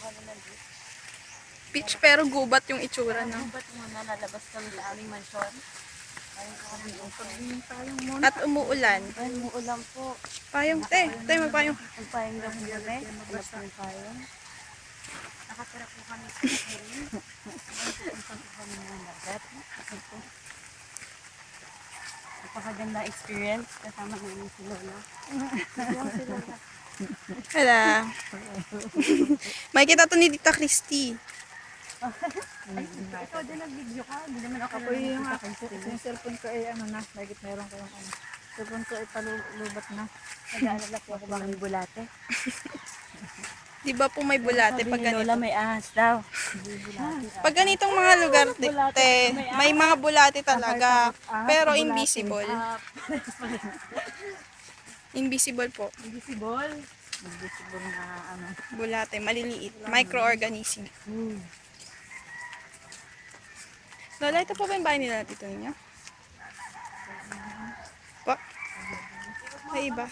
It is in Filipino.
kami ng beach. Beach pero gubat yung itsura, no? Gubat muna, lalabas kami sa aming mansyon. Ayun po kami Payong muna. At umuulan. Ayun, umuulan po. Payong, te. Tayo magpayong. Magpayong daw po kami. Hanap po yung payong. Nakatira po kami sa Kirin. Pupunta po kami ng dagat. Napakaganda experience. Kasama namin si Lola. Si Lola. Hala. Makikita to ni Tita Christy. Ikaw din nag-video ka. Hindi naman ako Ako yung yung cellphone ko ay ano na, bagit meron ko yung ano. Cellphone ko ay palubat na. Nag-aalala po ako baka may bulate. Di ba po may bulate Sabi pag ni Lola ganito? may ahas daw. Pag ganitong mga lugar, te, may mga bulate talaga. Pero invisible. Invisible po. Invisible. Invisible na ano. Bulate, maliliit. Microorganism. Lola, ito po ba yung bahay nila dito ninyo? Pa? May iba.